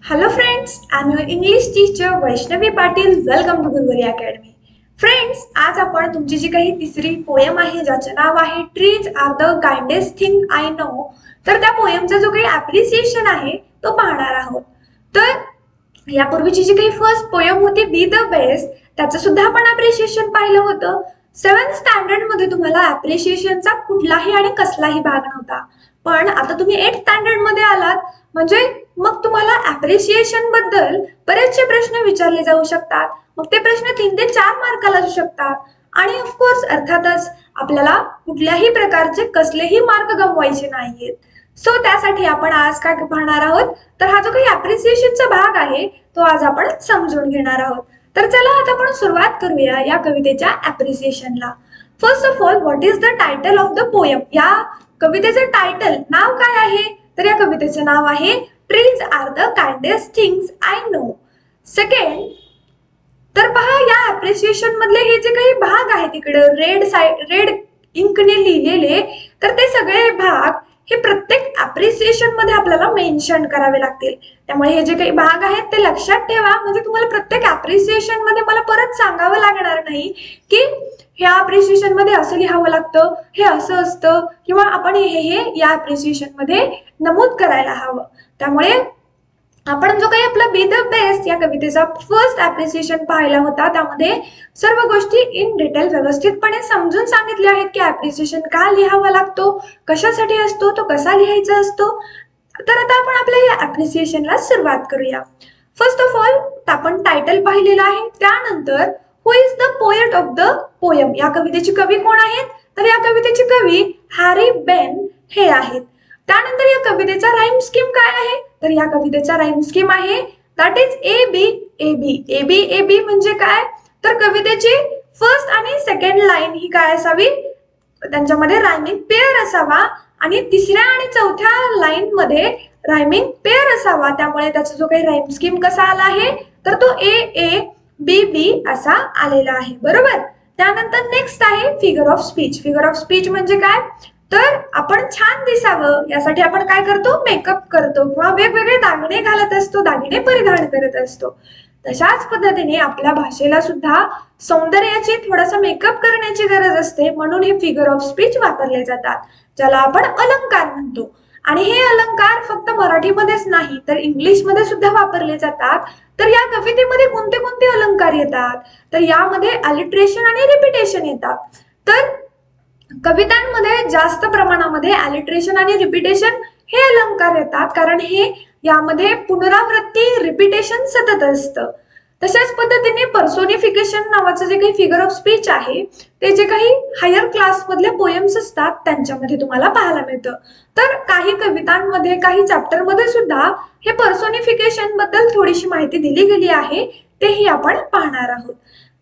Hello friends, I'm your English teacher Vaishnavi Patil. Welcome to Gurvari Academy. Friends, आज आपण तुमची जी काही तिसरी पोयम आहे ज्याचे नाव आहे trees are the kindest thing I know, तर त्या पोयमचा जो काही ॲप्रिसिएशन आहे तो पाहणार आहोत. तर यापूर्वीची जी काही फर्स्ट पोयम होती बी द बेस्ट, त्याचं सुद्धा आपण ॲप्रिसिएशन पाहिलं होतं. 7th स्टँडर्ड मध्ये तुम्हाला ॲप्रिसिएशनचा कुठलाही आणि कसलाही भाग नव्हता, पण आता तुम्ही 8th स्टँडर्ड मध्ये आलात म्हणजे मग तुम्हाला ॲप्रिसिएशन बद्दल बरेचसे प्रश्न विचारले जाऊ शकतात. मग ते प्रश्न 3 ते 4 मार्काला असू शकतात आणि ऑफकोर्स अर्थातच आपल्याला कुठल्याही प्रकारचे कसलेही मार्क गमवायचे नाहीयेत. सो त्यासाठी आपण आज काय पाहणार आहोत, तर हा जो काही ॲप्रिसिएशनचा भाग आहे तो आज आपण समजून घेणार आहोत. तर चला आता आपण सुरुवात करूया या कवितेच्या ॲप्रिसिएशनला. First of all, what is the title of the poem? या कवितेचं टायटल नाव काय आहे? तर या कवितेचे नाव आहे trees are the kindest things I know. Second, तर पहा या ॲप्रिसिएशन मधले हे जे काही भाग आहेत तिकडे रेड इंकने लिहिलेले, तर ते सगळे भाग हे प्रत्येक ॲप्रिसिएशन मध्ये आपल्याला मेन्शन करावे लागतील. त्यामुळे हे जे काही भाग आहेत ते लक्षात ठेवा, म्हणजे तुम्हाला प्रत्येक ॲप्रिसिएशन मध्ये मला परत सांगावं लागणार नाही की ह्या ॲप्रिसिएशन मध्ये असं लिहावं लागतं, हे असं असतं, किंवा आपण हे या ॲप्रिसिएशन मध्ये नमूद करायला हवं. त्यामुळे आपण जो काही आपला बी द बेस्ट या कवितेचा फर्स्ट ॲप्रिसिएशन पाहिला होता त्यामध्ये सर्व गोष्टी इन डिटेल व्यवस्थितपणे समजून सांगितल्या आहेत की ॲप्रिसिएशन का लिहावा लागतो, कशासाठी असतो, तो कसा लिहायचा असतो. तर आता आपण आपल्या या ॲप्रिसिएशनला सुरुवात करूया. फर्स्ट ऑफ ऑल आपण टायटल पाहिलेला आहे, त्यानंतर who is the poet of the poem, या कवितेचे कवी कोण आहेत? तर या कवितेचे कवी हॅरी बेन हे आहेत. त्यानंतर या कवितेचा राईम स्कीम काय आहे? तर या कवितेचा राईम स्कीम आहे that is A B A B. A B A B म्हणजे काय? तर कवितेची फर्स्ट आणि सेकंड लाईन ही काय असावी? त्यांच्यामध्ये रायमिंग पेअर असावा आणि तिसऱ्या आणि चौथ्या लाईन मध्ये रायमिंग पेअर असावा. त्यामुळे त्याचा जो काही राईम स्कीम कसा आला आहे तर तो ए ए बी बी असा आलेला आहे, बरोबर. त्यानंतर नेक्स्ट आहे figure of speech. Figure of speech म्हणजे काय? तर आपण छान दिसावं यासाठी आपण काय करतो? मेकअप करतो किंवा वेगवेगळे दागिने घालत असतो, दागिने परिधान करत असतो. तशाच पद्धतीने आपल्या भाषेला सुद्धा सौंदर्याची थोडासा मेकअप करण्याची गरज असते, म्हणून हे फिगर ऑफ स्पीच वापरले जातात, ज्याला आपण अलंकार म्हणतो. आणि हे अलंकार फक्त मराठीमध्येच नाही तर इंग्लिशमध्ये सुद्धा वापरले जातात. तर या कवितेमध्ये कोणते कोणते अलंकार येतात? तर यामध्ये अलिट्रेशन आणि रिपिटेशन येतात. तर कवितांमध्ये जास्त प्रमाणामध्ये अलिट्रेशन आणि रिपिटेशन हे अलंकार येतात, कारण हे यामध्ये पुनरावृत्ती रिपिटेशन सतत असतं. तशाच पद्धतीने पर्सोनिफिकेशन नावाचं जे काही फिगर ऑफ स्पीच आहे ते जे काही हायर क्लास मधले पोएम्स असतात त्यांच्यामध्ये तुम्हाला पाहायला मिळतं. तर काही कवितांमध्ये काही चॅप्टर मध्ये सुद्धा हे पर्सोनिफिकेशन बद्दल थोडीशी माहिती दिली गेली आहे, तेही आपण पाहणार आहोत.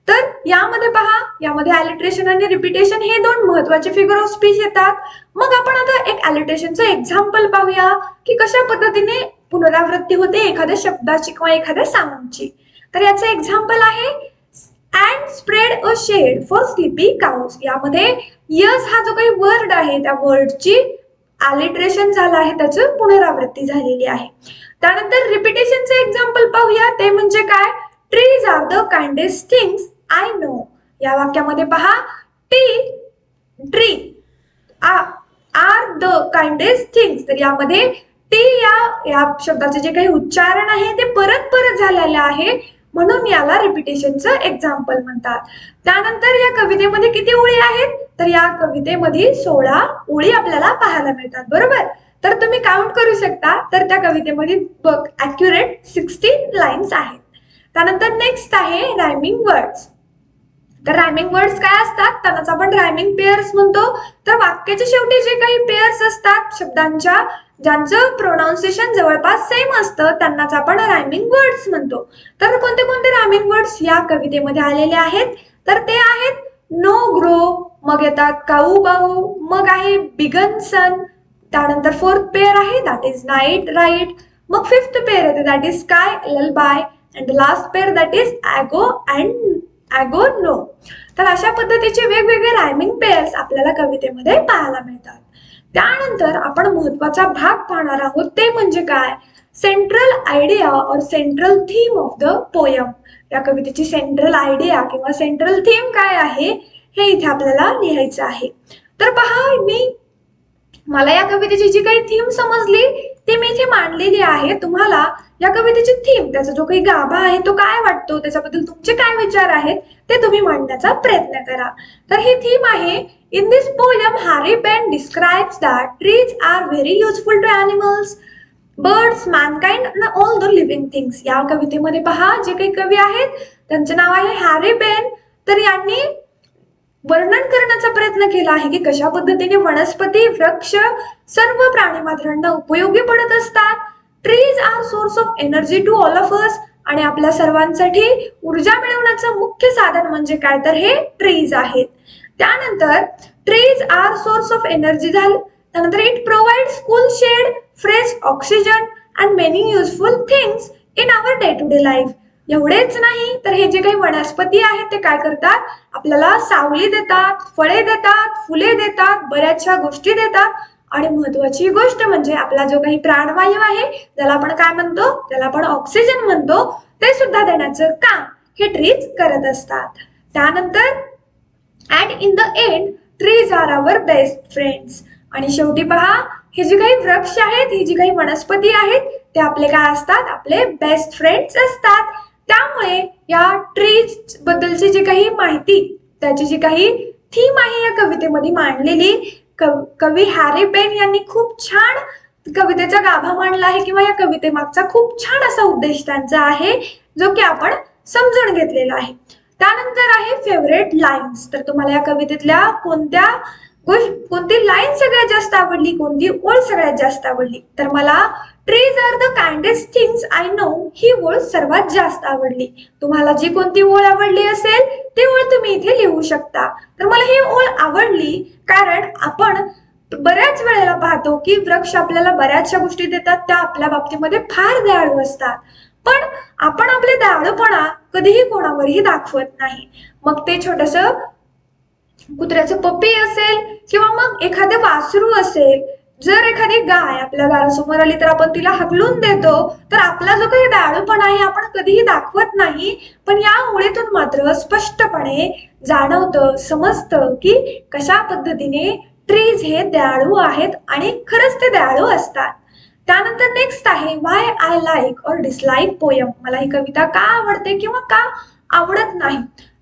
तर यामध्ये पहा, यामध्ये अलिट्रेशन आणि रिपिटेशन हे दोन महत्वाचे फिगर ऑफ स्पीच येतात. मग आपण आता एक अलिट्रेशनचं एक्झाम्पल पाहूया की कशा पद्धतीने पुनरावृत्ती होते एखाद्या शब्दाची किंवा एखाद्या साऊंडची. तर याचं एक्झाम्पल आहे and spread a shade for sleepy cows. यामध्ये यस हा जो काही वर्ड आहे त्या वर्डची अलिट्रेशन झालं आहे, त्याची पुनरावृत्ती झालेली आहे. त्यानंतर रिपिटेशनचं एक्झाम्पल पाहूया, ते म्हणजे काय? Trees are the kindest things I know. या वाक्यामध्ये पहा, tree are the kindest things. तर यामध्ये टी या शब्दाचे जे काही उच्चारण आहे ते परत परत झालेलं आहे, म्हणून याला रिपिटेशनचं एक्झाम्पल म्हणतात. त्यानंतर या कवितेमध्ये किती ओळी आहेत? तर या कवितेमध्ये 16 ओळी आपल्याला पाहायला मिळतात, बरोबर. तर तुम्ही काउंट करू शकता. तर त्या कवितेमध्ये ॲक्युरेट 16 लाईन्स आहेत. त्यानंतर नेक्स्ट आहे रायमिंग वर्ड्स. तर रायमिंग वर्ड्स काय असतात? त्यांनाच आपण रायमिंग पेअर्स म्हणतो. तर वाक्याच्या शेवटी जे काही पेअर्स असतात शब्दांच्या, ज्यांचं प्रोनाउन्सिएशन जवळपास सेम असतं, त्यांनाच आपण रायमिंग वर्ड्स म्हणतो. तर कोणते कोणते रायमिंग वर्ड्स या कवितेमध्ये आलेले आहेत? तर ते आहेत नो ग्रो, मग येतात काऊ बाऊ, मग आहे बिगन सन, त्यानंतर फोर्थ पेअर आहे दॅट इज नाईट राईट, मग फिफ्थ पेअर येते that is sky lullaby, and last pair that is ago and ago know. तर अशा पद्धतीचे वेगवेगळे रायमिंग पेअर्स आपल्याला कवितेमध्ये पाहायला मिळतात. त्यानंतर आपण महत्वाचा भाग पाहणार आहोत, ते म्हणजे काय? सेंट्रल आयडिया और central theme of the poem. या कवितेची सेंट्रल आयडिया किंवा सेंट्रल थीम काय आहे हे इथे आपल्याला लिहायचं आहे. तर पहा, मला या कवितेची जी काही थीम समजली ती मी इथे मांडलेली आहे. तुम्हाला या कवितेची थीम, त्याचा जो काही गाभा आहे तो काय वाटतो, त्याच्याबद्दल तुमचे काय विचार आहेत ते तुम्ही मांडण्याचा प्रयत्न करा. तर ही थीम आहे, in this poem Harry Behn describes that trees are very useful to animals, birds, mankind and all the living things. या कवितेमध्ये पहा, जे काही कवी आहेत त्यांचे नाव आहे हॅरी पेन. तर यांनी वर्णन करण्याचा प्रयत्न केला आहे की कशा पद्धतीने वनस्पती, वृक्ष सर्व प्राणी मात्रांना उपयोगी पडत असतात. Trees are source of energy to all of us. आणि आपल्या सर्वांसाठी ऊर्जा मिळवण्याचं मुख्य साधन म्हणजे काय, तर हे ट्रीज आहेत. त्यानंतर trees are source of energy झालं. त्यानंतर it provides cool shade, fresh oxygen and many useful things in our day to day life. एवढेच नाही तर हे जे काही वनस्पती आहेत ते काय करतात, आपल्याला सावली देतात, फळे देतात, फुले देतात, बऱ्याचशा गोष्टी देतात. आणि महत्वाची गोष्ट म्हणजे आपला जो काही प्राणवायू आहे त्याला आपण काय म्हणतो, त्याला आपण ऑक्सिजन म्हणतो, ते सुद्धा देण्याचं काम हे ट्रीज करत असतात. त्यानंतर and in the end trees are our best friends. आणि शेवटी पहा, हे जे काही वृक्ष आहेत, ही जी काही वनस्पती आहेत ते आपले काय असतात, आपले बेस्ट फ्रेंड्स असतात. त्यामुळे या ट्रीज बद्दलची जी काही माहिती, त्याची जी काही थीम आहे या कवितेमध्ये मांडलेली, कवी हॅरी पेन यांनी खूप छान कवितेचा गाभा मांडला आहे किंवा या कवितेमागचा खूप छान असा उद्देश त्यांचा आहे जो की आपण समजून घेतलेला आहे. त्यानंतर आहे फेवरेट लाईन्स. तर तुम्हाला या कवितेतल्या कोणती लाईन सगळ्यात जास्त आवडली, कोणती ओळ सगळ्यात जास्त आवडली? तर मला trees are the kindest things I know ही ओळ सर्वात जास्त आवडली. तुम्हाला जी कोणती ओळ आवडली असेल ती ओळ तुम्ही इथे लिहू शकता. तर मला ही ओळ आवडली कारण आपण बऱ्याच वेळेला पाहतो की वृक्ष आपल्याला बऱ्याचशा गोष्टी देतात, त्या आपल्या बाबतीमध्ये फार दयाळू असतात, पण आपण आपले दयाळूपणा कधीही कोणावरही दाखवत नाही. मग ते छोटंसं कुत्र्याचं पप्पी असेल किंवा मग एखादं वासरू असेल, जर एखादी गाय आपल्या दारासमोर आली तर आपण तिला हकलून देतो. तर आपला जो काही दयाळूपणा आहे आपण कधीही दाखवत नाही, पण या ओळीतून मात्र स्पष्टपणे जाणवतं, समजतं की कशा पद्धतीने ट्रीज हे दयाळू आहेत आणि खरंच ते दयाळू असतात. त्यानंतर नेक्स्ट आहे व्हाय आय लाईक और डिसलाईक पोयम. मला ही कविता का आवडते किंवा का आवडत नाही.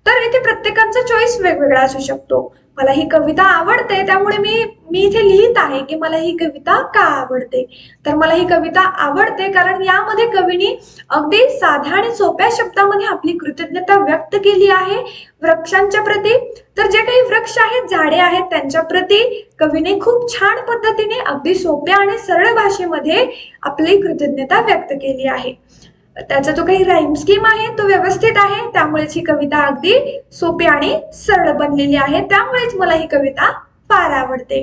तर इथे प्रत्येकाचा चॉईस वेगवेगळा असू शकतो. मला ही कविता आवडते त्यामुळे मी इथे लिहित आहे की मला ही कविता का आवडते. तर मला ही कविता आवडते कारण यामध्ये कवीने अगदी साध्या आणि सोप्या शब्दामध्ये आपली कृतज्ञता व्यक्त केली आहे वृक्षांच्या प्रती. तर जे काही वृक्ष आहेत, झाडे आहेत, त्यांच्या प्रती कवीने खूप छान पद्धतीने अगदी सोप्या आणि सरळ भाषेमध्ये आपली कृतज्ञता व्यक्त केली आहे. त्याचा जो काही राईम स्कीम आहे तो व्यवस्थित आहे, त्यामुळेच ही कविता अगदी सोपी आणि सरळ बनलेली आहे. त्यामुळेच मला ही कविता फार आवडते.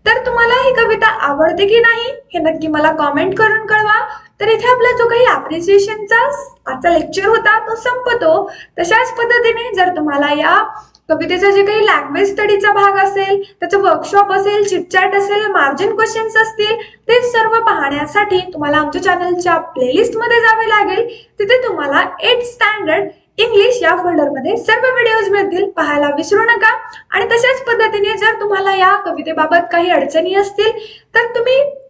तर तुम्हाला ही कविता आवडते की नाही हे नक्की मला कमेंट करून कळवा. तर इथे आपला जो काही अप्रिसिएशनचा आजचा लेक्चर होता तो संपतो. तशाच पद्धतीने जर तुम्हाला या कवितेचा जे काही लँग्वेज स्टडीचा भाग असेल, त्याचं वर्कशॉप असेल, चिटचॅट असेल, मार्जिन क्वेश्चन्स असतील, ते सर्व पाहण्यासाठी तुम्हाला आमच्या चॅनलच्या प्लेलिस्ट मध्ये जावे लागेल. तिथे तुम्हाला 8th स्टँडर्ड इंग्लिश या फोल्डरमध्ये सर्व व्हिडिओज मिळतील, पाहायला विसरू नका. आणि तशाच पद्धतीने जर तुम्हाला या कवितेबाबत काही अडचणी असतील तर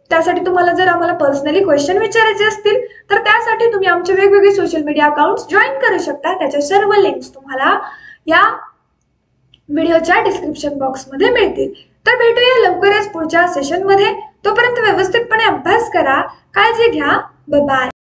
त्यासाठी तुम्हाला जर आम्हाला पर्सनली क्वेश्चन विचारायचे असतील तर त्यासाठी तुम्ही आमचे वेगवेगळे सोशल मीडिया अकाउंट्स जॉईन करू शकता. त्याच्या सर्व लिंक्स तुम्हाला या व्हिडिओच्या डिस्क्रिप्शन बॉक्समध्ये मिळतील. तर भेटूया लवकरच पुढच्या सेशनमध्ये. तोपर्यंत व्यवस्थितपणे अभ्यास करा. काळजी घ्या. Bye bye.